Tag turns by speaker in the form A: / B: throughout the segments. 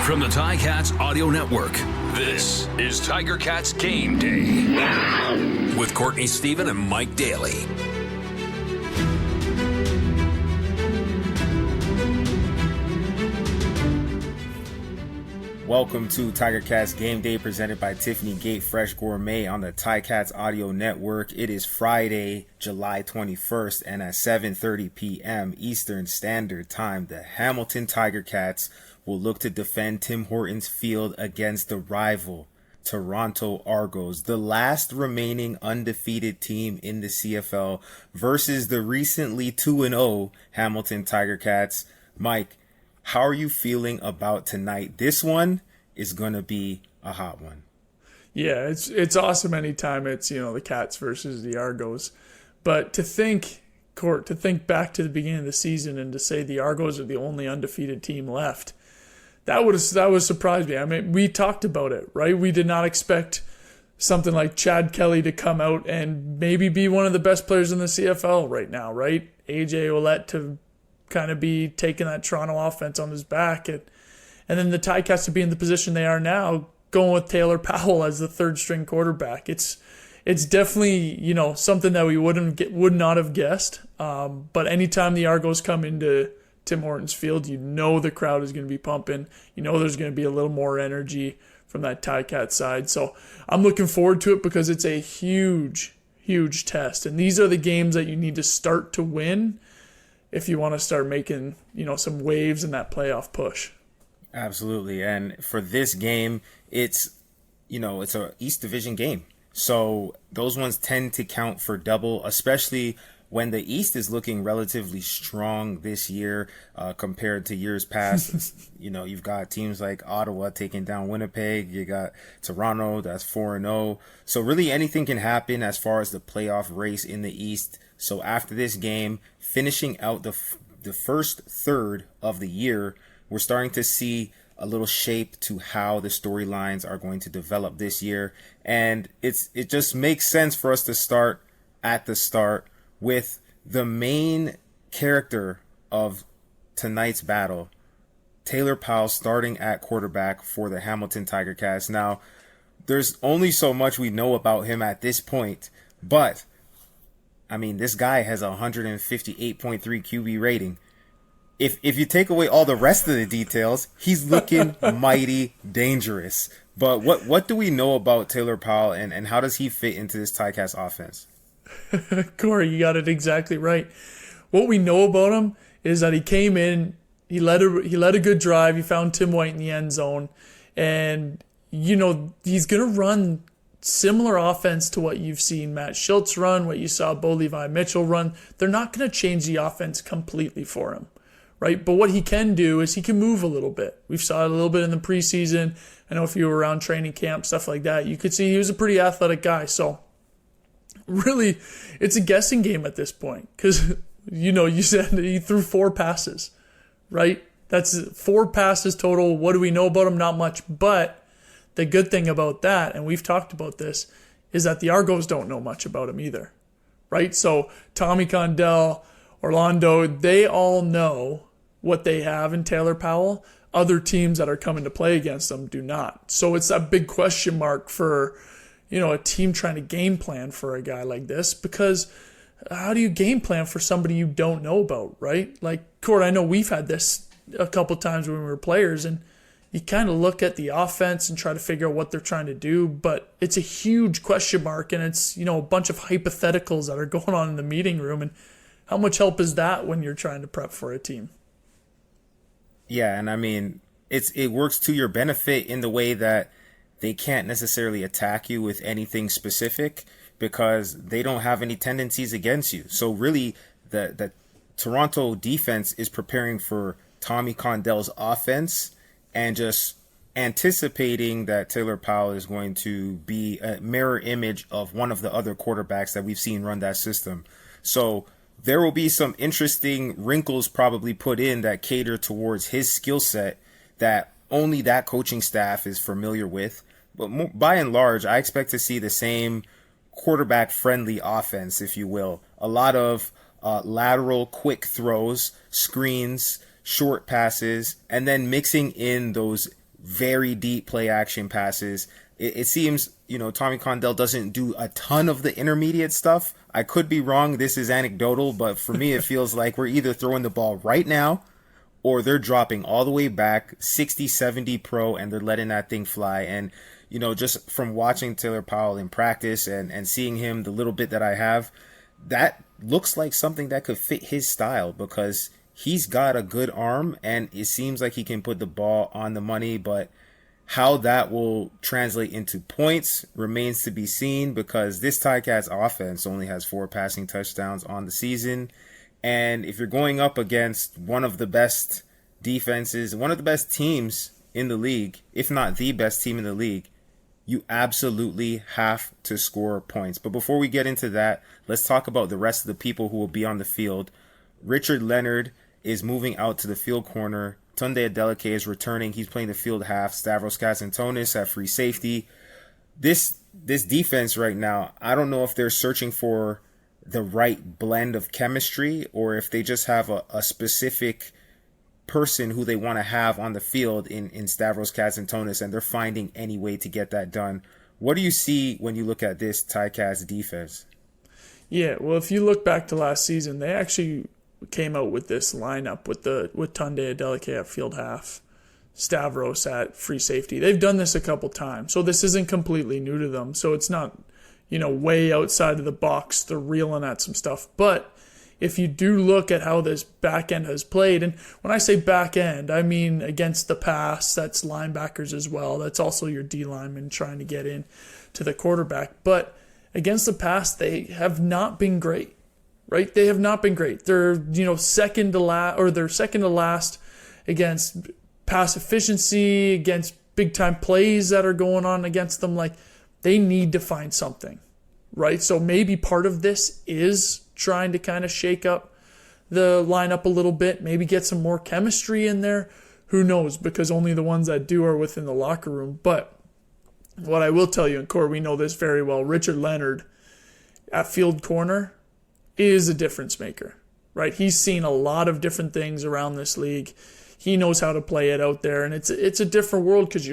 A: From the Ticats Audio Network, this is Tiger Cats Game Day with Courtney Stephen and Mike Daly.
B: Welcome to Tiger Cats Game Day presented by Tiffany Gate Fresh Gourmet on the Ticats Audio Network. It is Friday, July 21st, and at 7:30 p.m. Eastern Standard Time, the Hamilton Tiger Cats will look to defend Tim Hortons Field against the rival Toronto Argos, the last remaining undefeated team in the CFL, versus the recently 2-0 Hamilton Tiger Cats. Mike, how are you feeling about tonight? This one is going to be a hot one.
C: Yeah, it's awesome anytime it's, the Cats versus the Argos. But to think back to the beginning of the season and to say the Argos are the only undefeated team left, that would surprise me. I mean, we talked about it, right? We did not expect something like Chad Kelly to come out and maybe be one of the best players in the CFL right now, right? AJ Ouellette to kind of be taking that Toronto offense on his back, and then the Ticats to be in the position they are now, going with Taylor Powell as the third string quarterback. It's definitely something that we would not have guessed. But anytime the Argos come into Tim Hortons Field, the crowd is going to be pumping. There's going to be a little more energy from that Ticat side. So I'm looking forward to it because it's a huge, huge test, and these are the games that you need to start to win if you want to start making, some waves in that playoff push.
B: Absolutely. And for this game, it's a East Division game. So those ones tend to count for double, especially when the East is looking relatively strong this year compared to years past. You've got teams like Ottawa taking down Winnipeg. You got Toronto, that's 4-0. So really anything can happen as far as the playoff race in the East. So after this game, finishing out the first third of the year, we're starting to see a little shape to how the storylines are going to develop this year. And it just makes sense for us to start at the start with the main character of tonight's battle, Taylor Powell, starting at quarterback for the Hamilton Tiger Cats. Now, there's only so much we know about him at this point, but I mean, this guy has a 158.3 QB rating. If you take away all the rest of the details, he's looking mighty dangerous. But what do we know about Taylor Powell, and how does he fit into this Ticats offense?
C: Corey, you got it exactly right. What we know about him is that he came in, he led a good drive, he found Tim White in the end zone, and he's gonna run similar offense to what you've seen Matt Schultz run, what you saw Bo Levi Mitchell run. They're not going to change the offense completely for him, right? But what he can do is he can move a little bit. We saw it a little bit in the preseason. I know if you were around training camp, stuff like that, you could see he was a pretty athletic guy. So really, it's a guessing game at this point because, you said he threw 4 passes, right? That's 4 passes total. What do we know about him? Not much, but the good thing about that, and we've talked about this, is that the Argos don't know much about him either, right? So Tommy Condell, Orlando, they all know what they have in Taylor Powell. Other teams that are coming to play against them do not. So it's a big question mark for, a team trying to game plan for a guy like this, because how do you game plan for somebody you don't know about, right? Like, Court, I know we've had this a couple times when we were players, and you kind of look at the offense and try to figure out what they're trying to do, but it's a huge question mark, and it's, a bunch of hypotheticals that are going on in the meeting room, and how much help is that when you're trying to prep for a team?
B: Yeah, and I mean, it works to your benefit in the way that they can't necessarily attack you with anything specific because they don't have any tendencies against you. So really, the Toronto defense is preparing for Tommy Condell's offense and just anticipating that Taylor Powell is going to be a mirror image of one of the other quarterbacks that we've seen run that system. So there will be some interesting wrinkles probably put in that cater towards his skill set that only that coaching staff is familiar with. But by and large, I expect to see the same quarterback-friendly offense, if you will. A lot of lateral quick throws, screens, short passes, and then mixing in those very deep play action passes. It seems, Tommy Condell doesn't do a ton of the intermediate stuff. I could be wrong. This is anecdotal, but for me, it feels like we're either throwing the ball right now or they're dropping all the way back 60, 70 pro and they're letting that thing fly. And, just from watching Taylor Powell in practice and seeing him the little bit that I have, that looks like something that could fit his style because he's got a good arm and it seems like he can put the ball on the money, but how that will translate into points remains to be seen because this Ticats offense only has 4 passing touchdowns on the season. And if you're going up against one of the best defenses, one of the best teams in the league, if not the best team in the league, you absolutely have to score points. But before we get into that, let's talk about the rest of the people who will be on the field. Richard Leonard is moving out to the field corner. Tunde Adeleke is returning. He's playing the field half. Stavros Katsantonis at free safety. This defense right now, I don't know if they're searching for the right blend of chemistry or if they just have a specific person who they want to have on the field in Stavros Katsantonis, and they're finding any way to get that done. What do you see when you look at this Ticats defense?
C: Yeah, well, if you look back to last season, they actually came out with this lineup with Tunde Adeleke at field half, Stavros at free safety. They've done this a couple times, so this isn't completely new to them. So it's not, way outside of the box. They're reeling at some stuff. But if you do look at how this back end has played, and when I say back end, I mean against the pass, that's linebackers as well. That's also your D lineman trying to get in to the quarterback. But against the pass, they have not been great. Right? They have not been great. They're, second to last against pass efficiency, against big time plays that are going on against them. Like, they need to find something, right? So maybe part of this is trying to kind of shake up the lineup a little bit, maybe get some more chemistry in there. Who knows? Because only the ones that do are within the locker room. But what I will tell you, and Core, we know this very well, Richard Leonard at field corner is a difference maker, right? He's seen a lot of different things around this league. He knows how to play it out there, and it's a different world because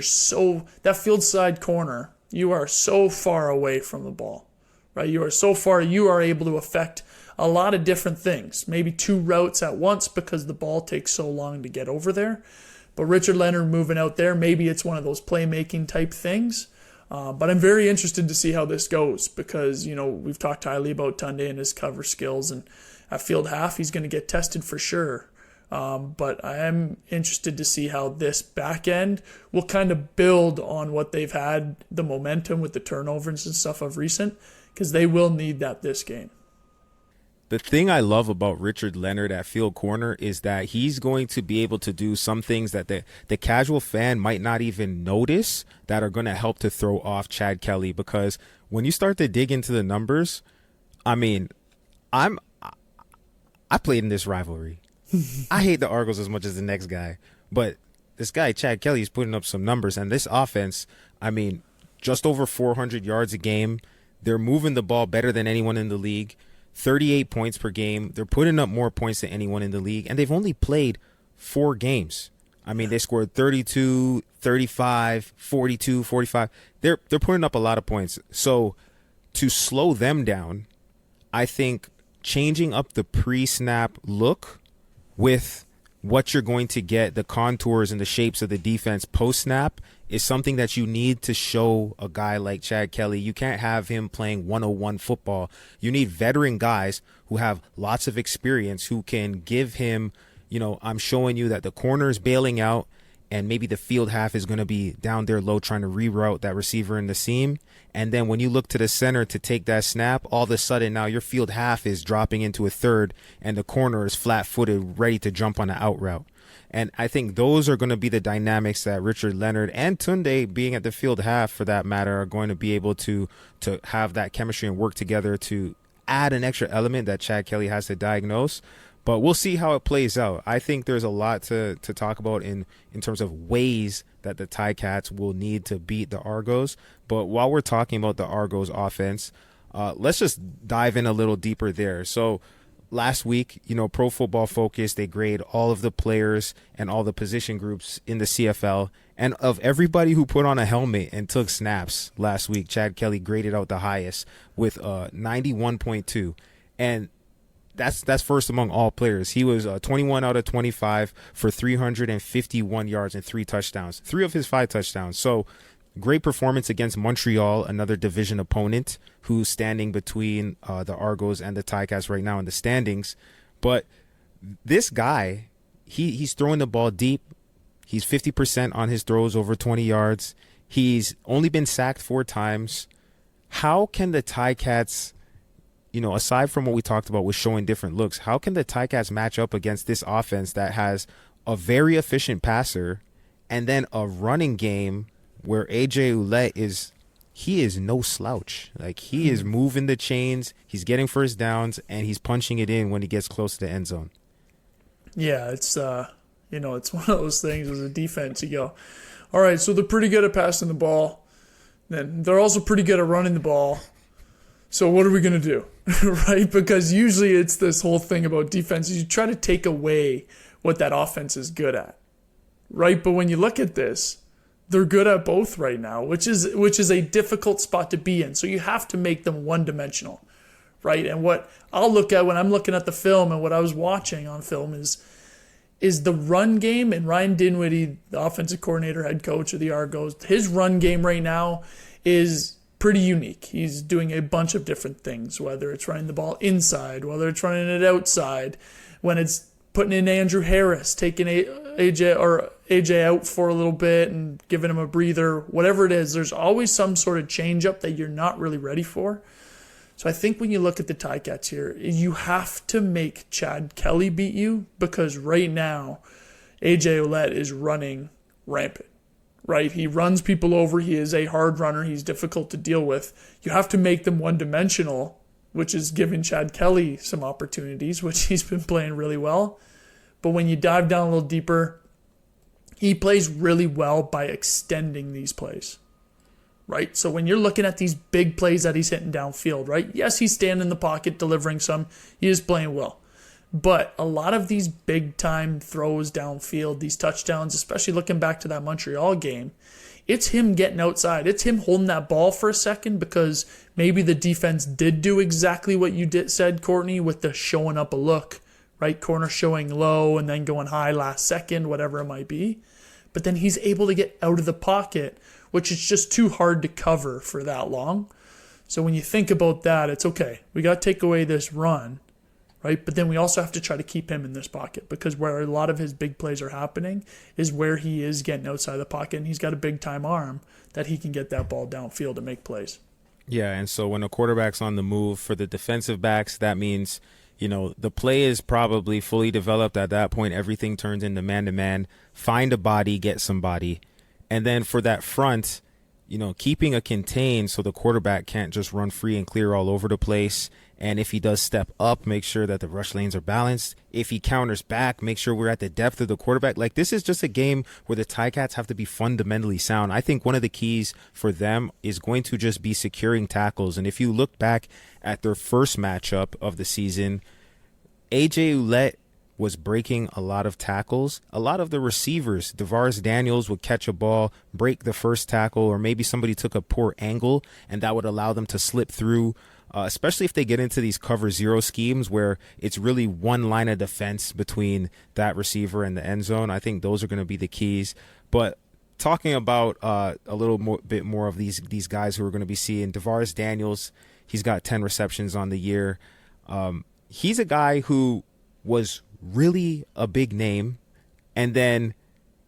C: that field side corner, you are so far away from the ball, right? You are so far, you are able to affect a lot of different things, maybe 2 routes at once because the ball takes so long to get over there. But Richard Leonard moving out there, maybe it's one of those playmaking type things. But I'm very interested to see how this goes because, we've talked highly about Tunde and his cover skills, and at field half, he's going to get tested for sure. But I am interested to see how this back end will kind of build on what they've had, the momentum with the turnovers and stuff of recent, because they will need that this game.
B: The thing I love about Richard Leonard at field corner is that he's going to be able to do some things that the casual fan might not even notice that are going to help to throw off Chad Kelly. Because when you start to dig into the numbers, I mean, I played in this rivalry. I hate the Argos as much as the next guy, but this guy Chad Kelly is putting up some numbers, and this offense, I mean, just over 400 yards a game. They're moving the ball better than anyone in the league. 38 points per game. They're putting up more points than anyone in the league, and they've only played 4 games. I mean, they scored 32, 35, 42, 45. They're putting up a lot of points. So to slow them down, I think changing up the pre-snap look with what you're going to get, the contours and the shapes of the defense post-snap, is something that you need to show a guy like Chad Kelly. You can't have him playing 101 football. You need veteran guys who have lots of experience who can give him, I'm showing you that the corner is bailing out and maybe the field half is going to be down there low trying to reroute that receiver in the seam. And then when you look to the center to take that snap, all of a sudden now your field half is dropping into a third and the corner is flat-footed, ready to jump on an out route. And I think those are going to be the dynamics that Richard Leonard and Tunde, being at the field half for that matter, are going to be able to have that chemistry and work together to add an extra element that Chad Kelly has to diagnose. But we'll see how it plays out. I think there's a lot to talk about in terms of ways that the Ticats will need to beat the Argos. But while we're talking about the Argos offense, let's just dive in a little deeper there. So last week, Pro Football Focus, they grade all of the players and all the position groups in the CFL. And of everybody who put on a helmet and took snaps last week, Chad Kelly graded out the highest with 91.2. And that's first among all players. He was 21 out of 25 for 351 yards and 3 touchdowns, 3 of his 5 touchdowns. So great performance against Montreal, another division opponent who's standing between the Argos and the Ticats right now in the standings. But this guy, he's throwing the ball deep. He's 50% on his throws over 20 yards. He's only been sacked 4 times. How can the Ticats, aside from what we talked about with showing different looks, how can the Ticats match up against this offense that has a very efficient passer and then a running game where AJ Ouellette is no slouch. Like, he is moving the chains, he's getting first downs, and he's punching it in when he gets close to the end zone.
C: Yeah, it's it's one of those things as a defense. You go, all right, so they're pretty good at passing the ball. Then they're also pretty good at running the ball. So what are we going to do? Right? Because usually it's this whole thing about defense. You try to take away what that offense is good at. Right? But when you look at this, they're good at both right now, which is a difficult spot to be in. So you have to make them one-dimensional, right? And what I'll look at when I'm looking at the film and what I was watching on film is the run game. And Ryan Dinwiddie, the offensive coordinator, head coach of the Argos, his run game right now is pretty unique. He's doing a bunch of different things, whether it's running the ball inside, whether it's running it outside, when it's putting in Andrew Harris, taking AJ out for a little bit and giving him a breather, whatever it is, there's always some sort of change up that you're not really ready for. So I think when you look at the Ticats here, you have to make Chad Kelly beat you, because right now AJ Ouellette is running rampant. Right? He runs people over. He is a hard runner. He's difficult to deal with. You have to make them one-dimensional, which is giving Chad Kelly some opportunities, which he's been playing really well. But when you dive down a little deeper, he plays really well by extending these plays. Right? So when you're looking at these big plays that he's hitting downfield, right? Yes, he's standing in the pocket, delivering some. He is playing well. But a lot of these big-time throws downfield, these touchdowns, especially looking back to that Montreal game, it's him getting outside. It's him holding that ball for a second, because maybe the defense did do exactly what you said, Courtney, with the showing up a look, right? Corner showing low and then going high last second, whatever it might be. But then he's able to get out of the pocket, which is just too hard to cover for that long. So when you think about that, it's okay. We got to take away this run. Right? But then we also have to try to keep him in this pocket, because where a lot of his big plays are happening is where he is getting outside the pocket, and he's got a big-time arm that he can get that ball downfield and make plays.
B: Yeah, and so when a quarterback's on the move for the defensive backs, that means, the play is probably fully developed. At that point, everything turns into man-to-man. Find a body, get somebody. And then for that front, keeping a contain so the quarterback can't just run free and clear all over the place. And if he does step up, make sure that the rush lanes are balanced. If he counters back, make sure we're at the depth of the quarterback. Like, this is just a game where the Ticats have to be fundamentally sound. I think one of the keys for them is going to just be securing tackles. And if you look back at their first matchup of the season, AJ Ouellette was breaking a lot of tackles. A lot of the receivers, DeVaris Daniels, would catch a ball, break the first tackle, or maybe somebody took a poor angle, and that would allow them to slip through. Especially if they get into these cover zero schemes where it's really one line of defense between that receiver and the end zone. I think those are going to be the keys. But talking about a bit more of these guys who are going to be seeing, DeVaris Daniels, he's got 10 receptions on the year. He's a guy who was really a big name, and then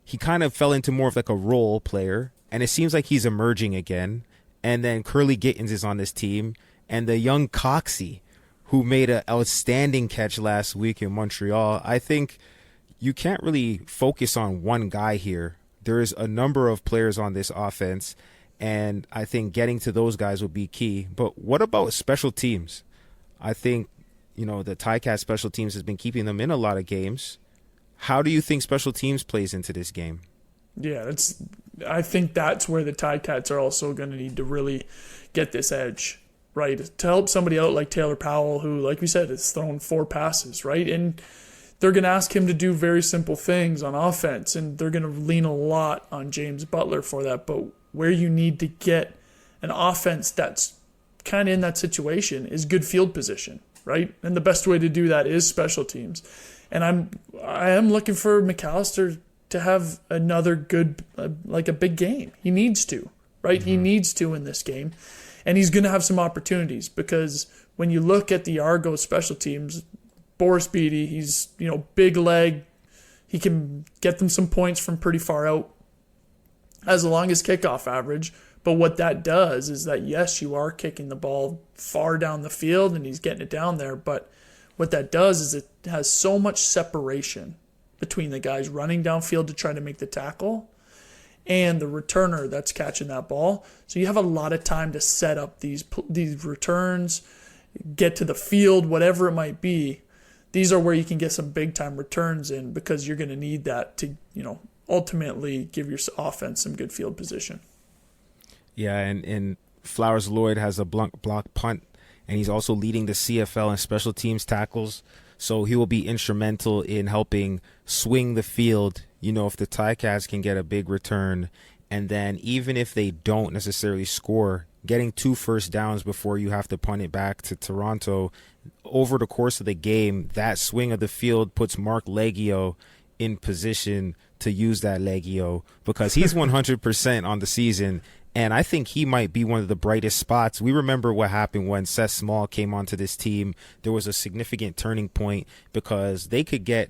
B: he kind of fell into more of like a role player, and it seems like he's emerging again. And then Curly Gittins is on this team. And the young Coxie, who made an outstanding catch last week in Montreal. I think you can't really focus on one guy here. There is a number of players on this offense, and I think getting to those guys will be key. But what about special teams? I think, the Ticats special teams has been keeping them in a lot of games. How do you think special teams plays into this game?
C: Yeah, I think that's where the Ticats are also going to need to really get this edge. right? To help somebody out like Taylor Powell, who, like we said, has thrown 4 passes, right? And they're going to ask him to do very simple things on offense, and they're going to lean a lot on James Butler for that. But where you need to get an offense that's kind of in that situation is good field position, right? And the best way to do that is special teams. And I am looking for McAllister to have another good, like a big game. He needs to, right? Mm-hmm. He needs to in this game. And he's going to have some opportunities, because when you look at the Argos special teams, Boris Beatty, he's, big leg. He can get them some points from pretty far out, as long as kickoff average. But what that does is that, yes, you are kicking the ball far down the field and he's getting it down there. But what that does is it has so much separation between the guys running downfield to try to make the tackle and the returner that's catching that ball. So you have a lot of time to set up these returns, get to the field, whatever it might be. These are where you can get some big-time returns in, because you're going to need that to, ultimately give your offense some good field position.
B: Yeah, and Flowers Lloyd has a block punt, and he's also leading the CFL in special teams tackles. So he will be instrumental in helping swing the field, if the Ticats can get a big return. And then even if they don't necessarily score, getting 2 first downs before you have to punt it back to Toronto, over the course of the game, that swing of the field puts Mark Leggio in position to use that Leggio, because he's 100% on the season. And I think he might be one of the brightest spots. We remember what happened when Seth Small came onto this team. There was a significant turning point, because they could get,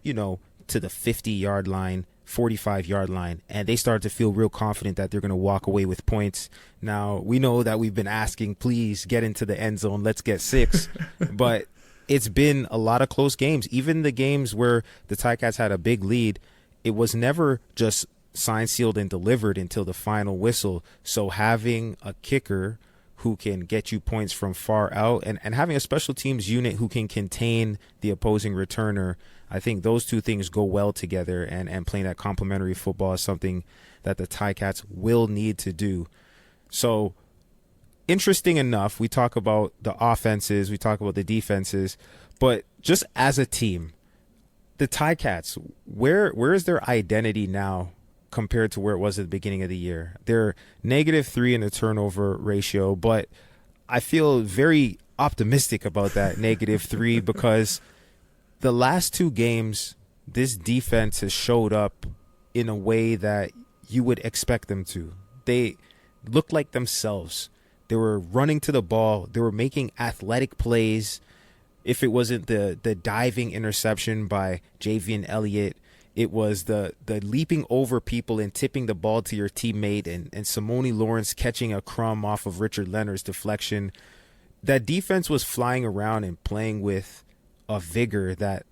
B: to the 50-yard line, 45-yard line, and they started to feel real confident that they're going to walk away with points. Now, we know that we've been asking, please get into the end zone, let's get 6. But it's been a lot of close games. Even the games where the Ticats had a big lead, it was never just signed, sealed, and delivered until the final whistle. So having a kicker who can get you points from far out, and having a special teams unit who can contain the opposing returner, I think those two things go well together, and playing that complementary football is something that the Ticats will need to do. So, interesting enough, we talk about the offenses, we talk about the defenses, but just as a team, the Ticats, where is their identity now compared to where it was at the beginning of the year? They're -3 in the turnover ratio, but I feel very optimistic about that -3, because the last 2 games, this defense has showed up in a way that you would expect them to. They looked like themselves. They were running to the ball. They were making athletic plays. If it wasn't the diving interception by Javian Elliott, it was the leaping over people and tipping the ball to your teammate, and Simone Lawrence catching a crumb off of Richard Leonard's deflection. That defense was flying around and playing with a vigor that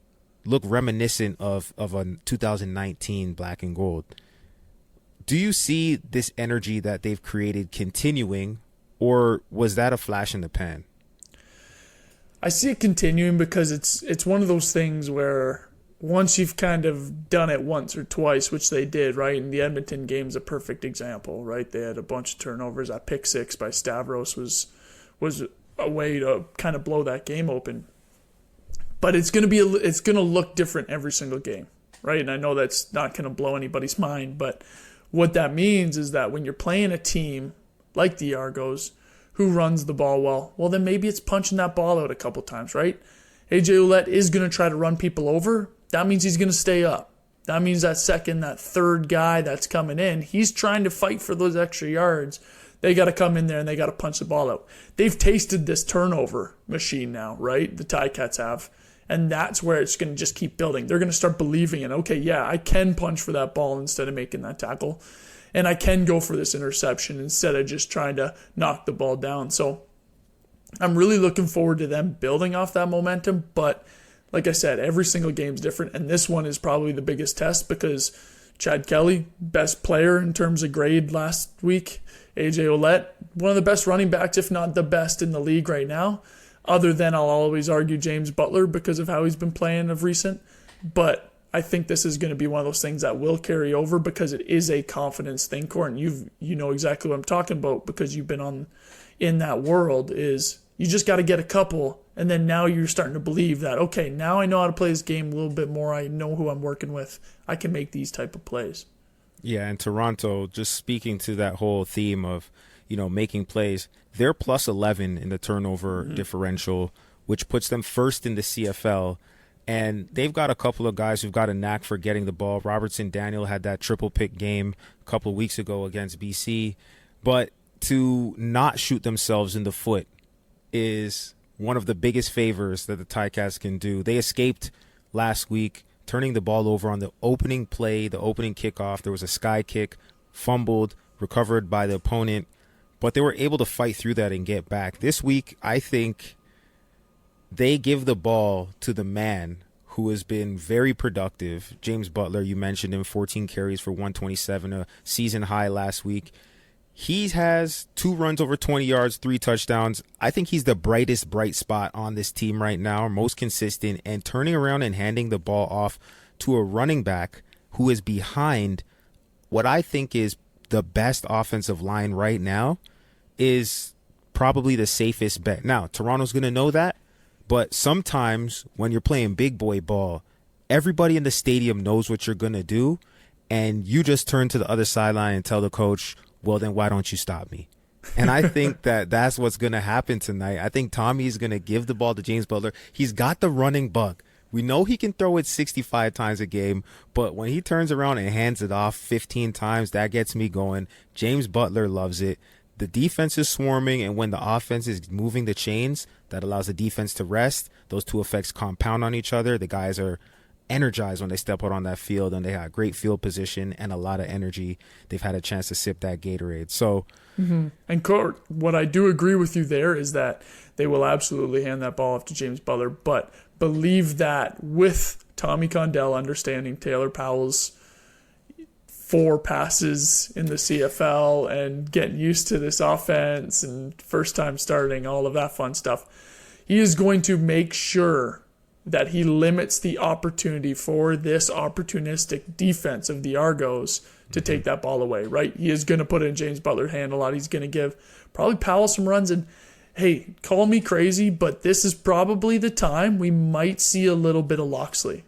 B: looked reminiscent of a 2019 black and gold. Do you see this energy that they've created continuing, or was that a flash in the pan?
C: I see it continuing, because it's one of those things where once you've kind of done it once or twice, which they did, right? And the Edmonton game's a perfect example, right? They had a bunch of turnovers. That pick 6 by Stavros was a way to kind of blow that game open. But it's going to look different every single game, right? And I know that's not going to blow anybody's mind, but what that means is that when you're playing a team like the Argos who runs the ball well, then maybe it's punching that ball out a couple times, right? AJ Ouellette is going to try to run people over. That means he's going to stay up. That means that third guy that's coming in, he's trying to fight for those extra yards. They got to come in there and they got to punch the ball out. They've tasted this turnover machine now, right? The Ticats have. And that's where it's going to just keep building. They're going to start believing in, okay, yeah, I can punch for that ball instead of making that tackle. And I can go for this interception instead of just trying to knock the ball down. So I'm really looking forward to them building off that momentum. But like I said, every single game's different. And this one is probably the biggest test, because Chad Kelly, best player in terms of grade last week. AJ Ouellette, one of the best running backs, if not the best in the league right now. Other than, I'll always argue, James Butler, because of how he's been playing of recent. But I think this is going to be one of those things that will carry over because it is a confidence thing, Court. And you know exactly what I'm talking about because you've been in that world. Is you just got to get a couple, and then now you're starting to believe that, okay, now I know how to play this game a little bit more. I know who I'm working with. I can make these type of plays.
B: Yeah, and Toronto, just speaking to that whole theme of, making plays, they're plus 11 in the turnover differential, which puts them first in the CFL. And they've got a couple of guys who've got a knack for getting the ball. Robertson Daniel had that triple pick game a couple of weeks ago against BC. But to not shoot themselves in the foot is one of the biggest favors that the Ticats can do. They escaped last week, turning the ball over on the opening play, the opening kickoff. There was a sky kick, fumbled, recovered by the opponent. But they were able to fight through that and get back. This week, I think they give the ball to the man who has been very productive. James Butler, you mentioned him, 14 carries for 127, a season high last week. He has 2 runs over 20 yards, 3 touchdowns. I think he's the brightest bright spot on this team right now, most consistent, and turning around and handing the ball off to a running back who is behind what I think is the best offensive line right now is probably the safest bet. Now, Toronto's going to know that, but sometimes when you're playing big boy ball, everybody in the stadium knows what you're going to do, and you just turn to the other sideline and tell the coach, well, then why don't you stop me? And I think that's what's going to happen tonight. I think Tommy is going to give the ball to James Butler. He's got the running bug. We know he can throw it 65 times a game, but when he turns around and hands it off 15 times, that gets me going. James Butler loves it. The defense is swarming, and when the offense is moving the chains, that allows the defense to rest. Those two effects compound on each other. The guys are energized when they step out on that field, and they have great field position and a lot of energy. They've had a chance to sip that Gatorade. So,
C: And Court, what I do agree with you there is that they will absolutely hand that ball off to James Butler, but believe that with Tommy Condell understanding Taylor Powell's 4 passes in the CFL and getting used to this offense and first time starting, all of that fun stuff, he is going to make sure that he limits the opportunity for this opportunistic defense of the Argos to take that ball away, right? He is going to put it in James Butler's hand a lot. He's going to give probably Powell some runs. And hey, call me crazy, but this is probably the time we might see a little bit of Loxley.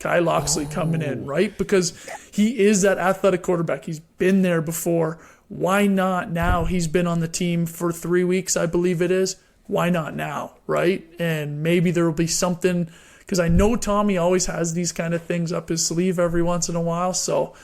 C: Kai Loxley coming in, right? Because he is that athletic quarterback. He's been there before. Why not now? He's been on the team for 3 weeks, I believe it is. Why not now, right? And maybe there will be something, because I know Tommy always has these kind of things up his sleeve every once in a while, so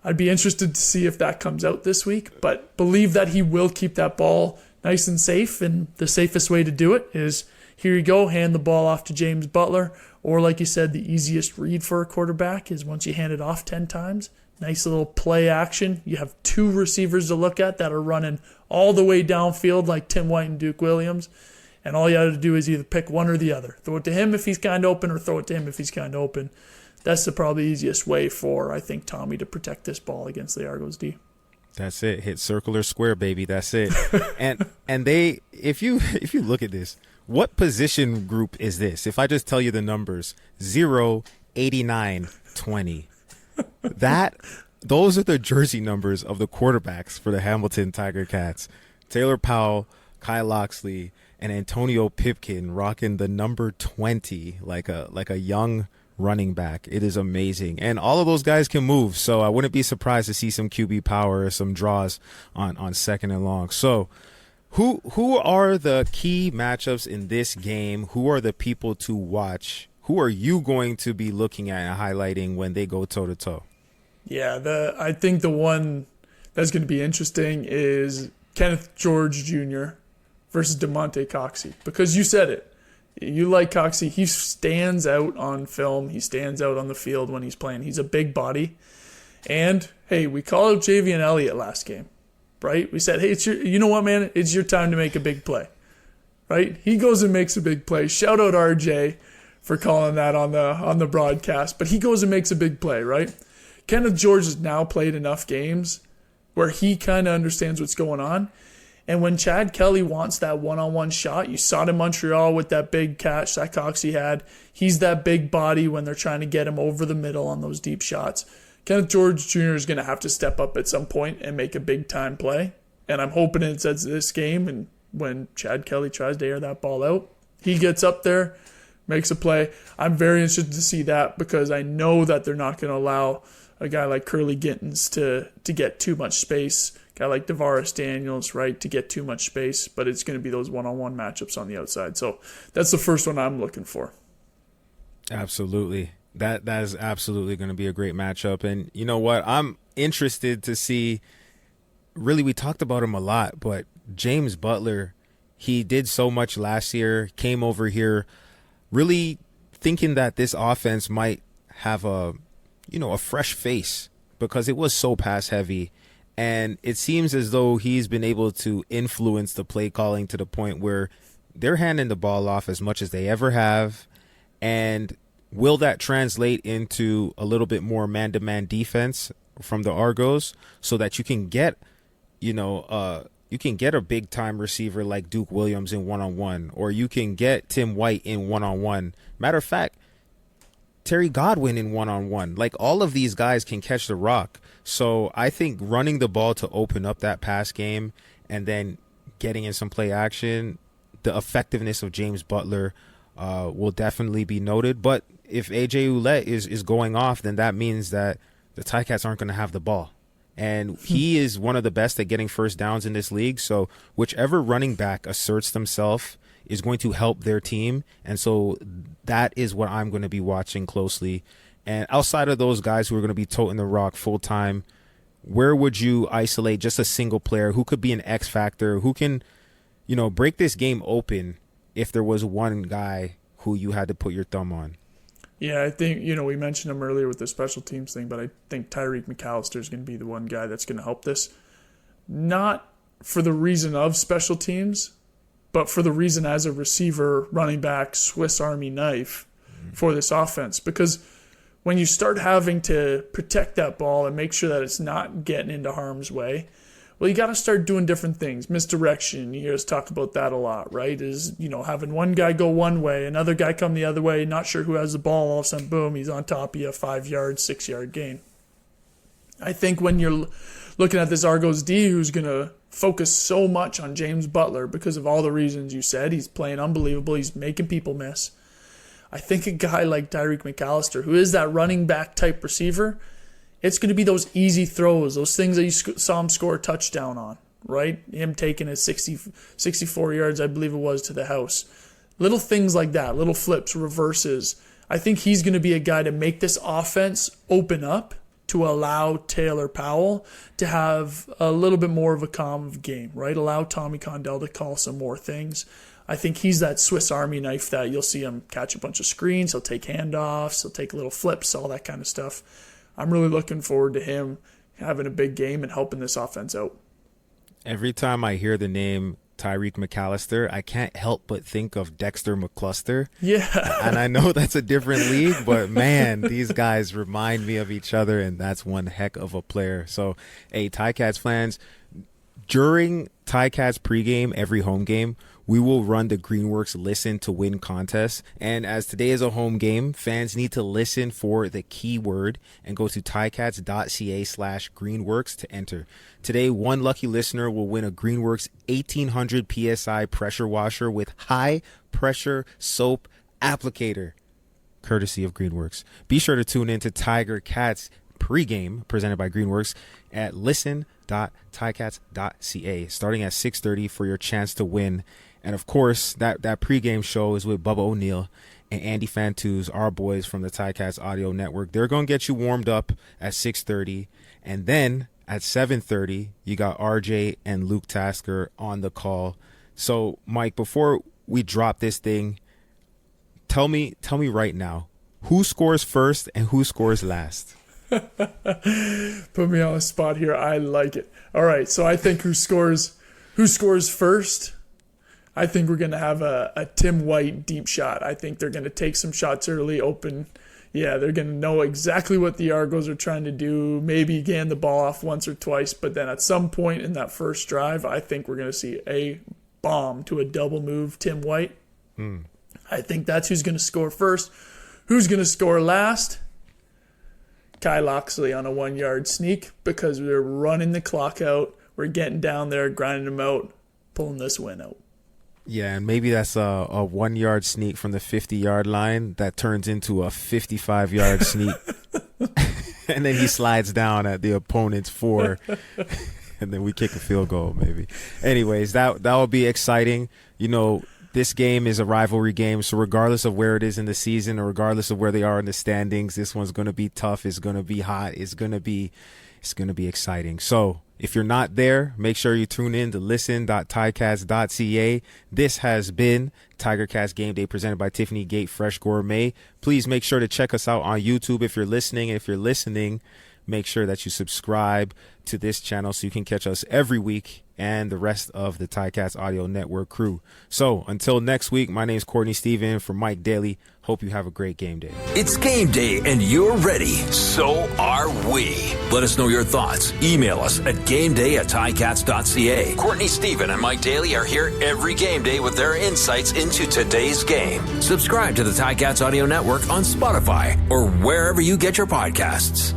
C: I'd be interested to see if that comes out this week, but believe that he will keep that ball nice and safe, and the safest way to do it is, here you go, hand the ball off to James Butler, or like you said, the easiest read for a quarterback is once you hand it off 10 times, nice little play action. You have 2 receivers to look at that are running all the way downfield like Tim White and Duke Williams, and all you have to do is either pick one or the other. Throw it to him if he's kind of open, or throw it to him if he's kind of open. That's the probably easiest way for, I think, Tommy to protect this ball against the Argos D.
B: That's it. Hit circle or square, baby. That's it. and they, if you look at this, what position group is this? If I just tell you the numbers, 0, 89, 20. Those are the jersey numbers of the quarterbacks for the Hamilton Tiger Cats. Taylor Powell, Kai Loxley, and Antonio Pipkin rocking the number 20 like a young running back. It is amazing. And all of those guys can move, so I wouldn't be surprised to see some QB power or some draws on second and long. So who are the key matchups in this game? Who are the people to watch? Who are you going to be looking at and highlighting when they go toe-to-toe?
C: Yeah, I think the one that's going to be interesting is Kenneth George Jr. versus DeMonte Coxey, because you said it. You like Coxey. He stands out on film. He stands out on the field when he's playing. He's a big body. And, hey, we called up Javian Elliott last game, right? We said, hey, you know what, man? It's your time to make a big play, right? He goes and makes a big play. Shout out RJ for calling that on the broadcast. But he goes and makes a big play, right? Kenneth George has now played enough games where he kind of understands what's going on. And when Chad Kelly wants that one-on-one shot, you saw it in Montreal with that big catch that Coxie had. He's that big body when they're trying to get him over the middle on those deep shots. Kenneth George Jr. is going to have to step up at some point and make a big-time play. And I'm hoping it's this game, and when Chad Kelly tries to air that ball out, he gets up there, makes a play. I'm very interested to see that because I know that they're not going to allow a guy like Curly Gittins to get too much space, a guy like Tavares Daniels, right, to get too much space, but it's going to be those one-on-one matchups on the outside. So that's the first one I'm looking for.
B: Absolutely. That is absolutely going to be a great matchup. And you know what? I'm interested to see, really, we talked about him a lot, but James Butler, he did so much last year, came over here really thinking that this offense might have a fresh face because it was so pass heavy. And it seems as though he's been able to influence the play calling to the point where they're handing the ball off as much as they ever have. And will that translate into a little bit more man-to-man defense from the Argos so that you can get, a big-time receiver like Duke Williams in one-on-one, or you can get Tim White in one-on-one. Matter of fact, Terry Godwin in one-on-one. Like, all of these guys can catch the rock. So I think running the ball to open up that pass game and then getting in some play action, the effectiveness of James Butler will definitely be noted. But if AJ Ouellette is going off, then that means that the Ticats aren't going to have the ball. And he is one of the best at getting first downs in this league. So whichever running back asserts themselves is going to help their team. And so that is what I'm going to be watching closely. And outside of those guys who are going to be toting the rock full time, where would you isolate just a single player who could be an X factor, who can, break this game open if there was one guy who you had to put your thumb on?
C: Yeah, I think, we mentioned him earlier with the special teams thing, but I think Tyreek McAllister is going to be the one guy that's going to help this. Not for the reason of special teams, but for the reason as a receiver, running back, Swiss Army knife for this offense. Because when you start having to protect that ball and make sure that it's not getting into harm's way, well, you got to start doing different things. Misdirection, you hear us talk about that a lot, right? Is, having one guy go one way, another guy come the other way, not sure who has the ball, all of a sudden, boom, he's on top of you, 5-yard, 6-yard gain. I think when you're looking at this Argos D, who's going to focus so much on James Butler because of all the reasons you said, he's playing unbelievable, he's making people miss. I think a guy like Tyreek McAllister, who is that running back type receiver, it's going to be those easy throws, those things that you saw him score a touchdown on, right? Him taking it 64 yards, I believe it was, to the house. Little things like that, little flips, reverses. I think he's going to be a guy to make this offense open up to allow Taylor Powell to have a little bit more of a calm game, right? Allow Tommy Condell to call some more things. I think he's that Swiss Army knife that you'll see him catch a bunch of screens, he'll take handoffs, he'll take little flips, all that kind of stuff. I'm really looking forward to him having a big game and helping this offense out.
B: Every time I hear the name Tyreek McAllister, I can't help but think of Dexter McCluster.
C: Yeah.
B: And I know that's a different league, but man, these guys remind me of each other, and that's one heck of a player. So, hey, Ticats fans, during Ticats pregame, every home game, we will run the Greenworks Listen to Win contest. And as today is a home game, fans need to listen for the keyword and go to ticats.ca/Greenworks to enter. Today, one lucky listener will win a Greenworks 1800 PSI pressure washer with high pressure soap applicator, courtesy of Greenworks. Be sure to tune in to Tiger Cats pregame presented by Greenworks at listen.ticats.ca starting at 6:30 for your chance to win. And of course, that pregame show is with Bubba O'Neill and Andy Fantuz, our boys from the Ticats Audio Network. They're going to get you warmed up at 6:30. And then at 7:30, you got RJ and Luke Tasker on the call. So, Mike, before we drop this thing, tell me right now, who scores first and who scores last?
C: Put me on the spot here. I like it. All right, so I think who scores first? I think we're going to have a Tim White deep shot. I think they're going to take some shots early, open yeah, they're going to know exactly what the Argos are trying to do, maybe gain the ball off once or twice, but then at some point in that first drive, I think we're going to see a bomb to a double move Tim White. I think that's who's going to score first. Who's going to score last? Kai Loxley on a 1-yard sneak, because we're running the clock out. We're getting down there, grinding them out, pulling this win out.
B: Yeah, and maybe that's a 1-yard sneak from the 50-yard line that turns into a 55-yard sneak. And then he slides down at the opponent's 4. And then we kick a field goal, maybe. Anyways, that will be exciting. You know, this game is a rivalry game, so regardless of where it is in the season or regardless of where they are in the standings, this one's going to be tough. It's going to be hot. It's going to be exciting. So if you're not there, make sure you tune in to listen.ticats.ca. This has been Tiger Cats Game Day presented by Tiffany Gate Fresh Gourmet. Please make sure to check us out on YouTube if you're listening. If you're listening, make sure that you subscribe to this channel so you can catch us every week and the rest of the Ticats Audio Network crew. So until next week, my name is Courtney Stephen for Mike Daly. Hope you have a great game day.
A: It's game day and you're ready. So are we. Let us know your thoughts. Email us at gameday@ticats.ca. Courtney Stephen and Mike Daly are here every game day with their insights into today's game. Subscribe to the Ticats Audio Network on Spotify or wherever you get your podcasts.